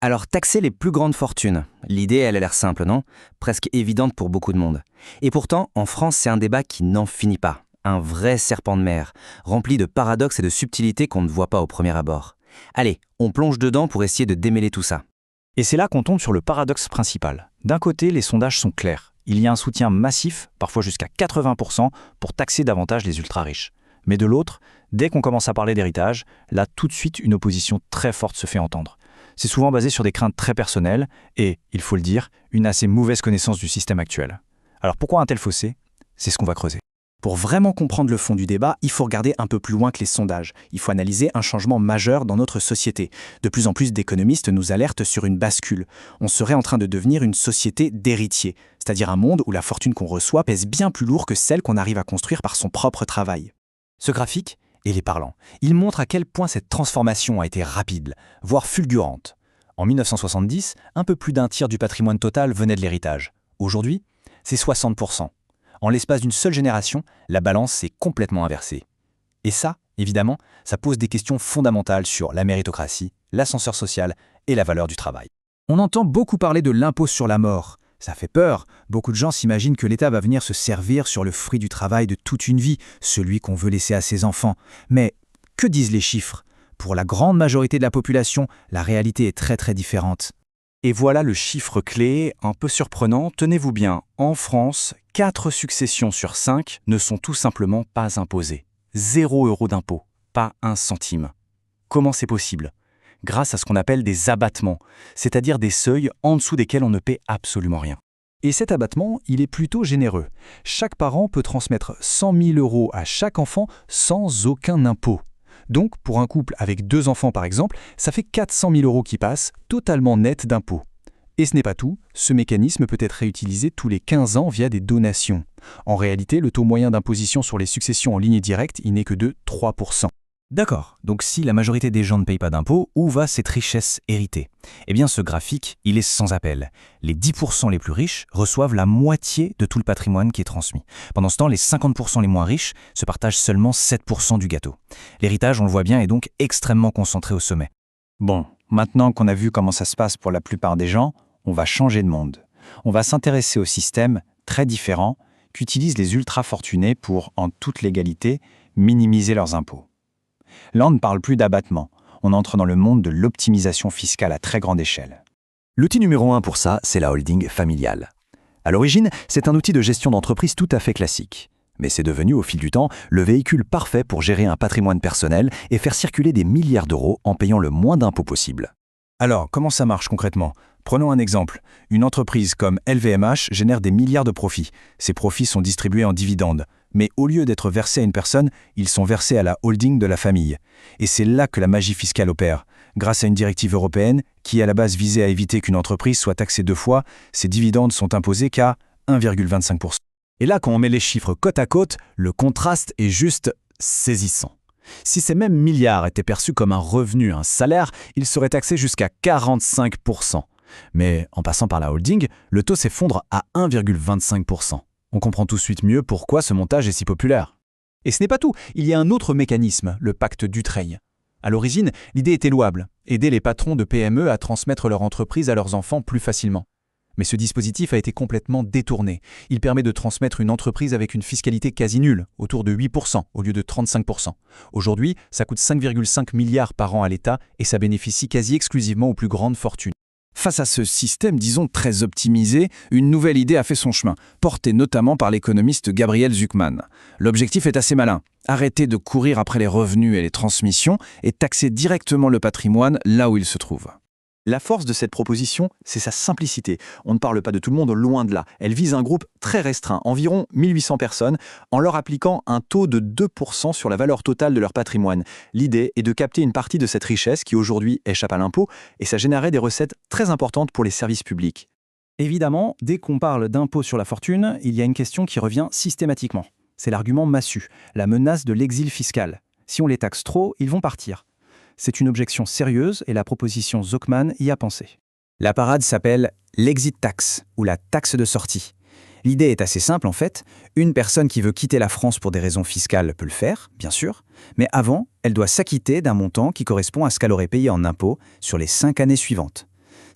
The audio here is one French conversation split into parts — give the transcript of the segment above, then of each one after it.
Alors, taxer les plus grandes fortunes. L'idée, elle a l'air simple, non? Presque évidente pour beaucoup de monde. Et pourtant, en France, c'est un débat qui n'en finit pas. Un vrai serpent de mer, rempli de paradoxes et de subtilités qu'on ne voit pas au premier abord. Allez, on plonge dedans pour essayer de démêler tout ça. Et c'est là qu'on tombe sur le paradoxe principal. D'un côté, les sondages sont clairs. Il y a un soutien massif, parfois jusqu'à 80%, pour taxer davantage les ultra-riches. Mais de l'autre, dès qu'on commence à parler d'héritage, là tout de suite une opposition très forte se fait entendre. C'est souvent basé sur des craintes très personnelles et, il faut le dire, une assez mauvaise connaissance du système actuel. Alors pourquoi un tel fossé? C'est ce qu'on va creuser. Pour vraiment comprendre le fond du débat, il faut regarder un peu plus loin que les sondages. Il faut analyser un changement majeur dans notre société. De plus en plus d'économistes nous alertent sur une bascule. On serait en train de devenir une société d'héritiers, c'est-à-dire un monde où la fortune qu'on reçoit pèse bien plus lourd que celle qu'on arrive à construire par son propre travail. Ce graphique, il est parlant. Il montre à quel point cette transformation a été rapide, voire fulgurante. En 1970, un peu plus d'un tiers du patrimoine total venait de l'héritage. Aujourd'hui, c'est 60%. En l'espace d'une seule génération, la balance s'est complètement inversée. Et ça, évidemment, ça pose des questions fondamentales sur la méritocratie, l'ascenseur social et la valeur du travail. On entend beaucoup parler de l'impôt sur la mort. Ça fait peur. Beaucoup de gens s'imaginent que l'État va venir se servir sur le fruit du travail de toute une vie, celui qu'on veut laisser à ses enfants. Mais que disent les chiffres? Pour la grande majorité de la population, la réalité est très différente. Et voilà le chiffre clé, un peu surprenant. Tenez-vous bien, en France, 4 successions sur 5 ne sont tout simplement pas imposées. 0 € d'impôt, pas un centime. Comment c'est possible? Grâce à ce qu'on appelle des abattements, c'est-à-dire des seuils en dessous desquels on ne paie absolument rien. Et cet abattement, il est plutôt généreux. Chaque parent peut transmettre 100 000 € à chaque enfant sans aucun impôt. Donc, pour un couple avec 2 enfants par exemple, ça fait 400 000 € qui passent, totalement net d'impôts. Et ce n'est pas tout, ce mécanisme peut être réutilisé tous les 15 ans via des donations. En réalité, le taux moyen d'imposition sur les successions en ligne directe, il n'est que de 3%. D'accord, donc si la majorité des gens ne payent pas d'impôts, où va cette richesse héritée? Eh bien ce graphique, il est sans appel. Les 10% les plus riches reçoivent la moitié de tout le patrimoine qui est transmis. Pendant ce temps, les 50% les moins riches se partagent seulement 7% du gâteau. L'héritage, on le voit bien, est donc extrêmement concentré au sommet. Bon, maintenant qu'on a vu comment ça se passe pour la plupart des gens, on va changer de monde. On va s'intéresser au système très différent qu'utilisent les ultra-fortunés pour, en toute légalité, minimiser leurs impôts. Là, on ne parle plus d'abattement. On entre dans le monde de l'optimisation fiscale à très grande échelle. L'outil numéro 1 pour ça, c'est la holding familiale. À l'origine, c'est un outil de gestion d'entreprise tout à fait classique. Mais c'est devenu, au fil du temps, le véhicule parfait pour gérer un patrimoine personnel et faire circuler des milliards d'euros en payant le moins d'impôts possible. Alors, comment ça marche concrètement? Prenons un exemple. Une entreprise comme LVMH génère des milliards de profits. Ces profits sont distribués en dividendes. Mais au lieu d'être versés à une personne, ils sont versés à la holding de la famille. Et c'est là que la magie fiscale opère. Grâce à une directive européenne qui, à la base, visait à éviter qu'une entreprise soit taxée 2 fois, ces dividendes sont imposés qu'à 1,25%. Et là, quand on met les chiffres côte à côte, le contraste est juste saisissant. Si ces mêmes milliards étaient perçus comme un revenu, un salaire, ils seraient taxés jusqu'à 45%. Mais en passant par la holding, le taux s'effondre à 1,25%. On comprend tout de suite mieux pourquoi ce montage est si populaire. Et ce n'est pas tout, il y a un autre mécanisme, le pacte Dutreil. À l'origine, l'idée était louable, aider les patrons de PME à transmettre leur entreprise à leurs enfants plus facilement. Mais ce dispositif a été complètement détourné. Il permet de transmettre une entreprise avec une fiscalité quasi nulle, autour de 8% au lieu de 35%. Aujourd'hui, ça coûte 5,5 milliards par an à l'État et ça bénéficie quasi exclusivement aux plus grandes fortunes. Face à ce système, disons, très optimisé, une nouvelle idée a fait son chemin, portée notamment par l'économiste Gabriel Zucman. L'objectif est assez malin. Arrêter de courir après les revenus et les transmissions et taxer directement le patrimoine là où il se trouve. La force de cette proposition, c'est sa simplicité. On ne parle pas de tout le monde, loin de là. Elle vise un groupe très restreint, environ 1800 personnes, en leur appliquant un taux de 2% sur la valeur totale de leur patrimoine. L'idée est de capter une partie de cette richesse qui aujourd'hui échappe à l'impôt, et ça générait des recettes très importantes pour les services publics. Évidemment, dès qu'on parle d'impôt sur la fortune, il y a une question qui revient systématiquement. C'est l'argument massu, la menace de l'exil fiscal. Si on les taxe trop, ils vont partir. C'est une objection sérieuse et la proposition Zucman y a pensé. La parade s'appelle l'exit tax ou la taxe de sortie. L'idée est assez simple en fait. Une personne qui veut quitter la France pour des raisons fiscales peut le faire, bien sûr, mais avant, elle doit s'acquitter d'un montant qui correspond à ce qu'elle aurait payé en impôts sur les 5 années suivantes.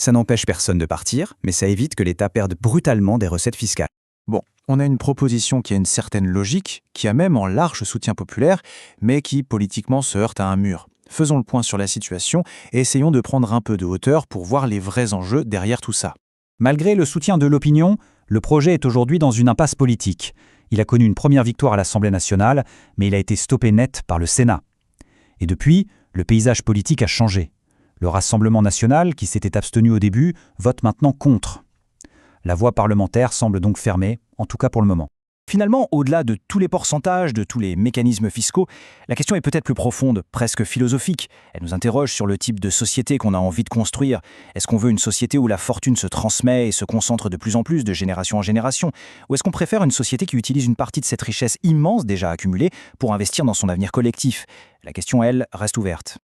Ça n'empêche personne de partir, mais ça évite que l'État perde brutalement des recettes fiscales. Bon, on a une proposition qui a une certaine logique, qui a même en large soutien populaire, mais qui politiquement se heurte à un mur. Faisons le point sur la situation et essayons de prendre un peu de hauteur pour voir les vrais enjeux derrière tout ça. Malgré le soutien de l'opinion, le projet est aujourd'hui dans une impasse politique. Il a connu une première victoire à l'Assemblée nationale, mais il a été stoppé net par le Sénat. Et depuis, le paysage politique a changé. Le Rassemblement national, qui s'était abstenu au début, vote maintenant contre. La voie parlementaire semble donc fermée, en tout cas pour le moment. Finalement, au-delà de tous les pourcentages, de tous les mécanismes fiscaux, la question est peut-être plus profonde, presque philosophique. Elle nous interroge sur le type de société qu'on a envie de construire. Est-ce qu'on veut une société où la fortune se transmet et se concentre de plus en plus de génération en génération? Ou est-ce qu'on préfère une société qui utilise une partie de cette richesse immense déjà accumulée pour investir dans son avenir collectif? La question, elle, reste ouverte.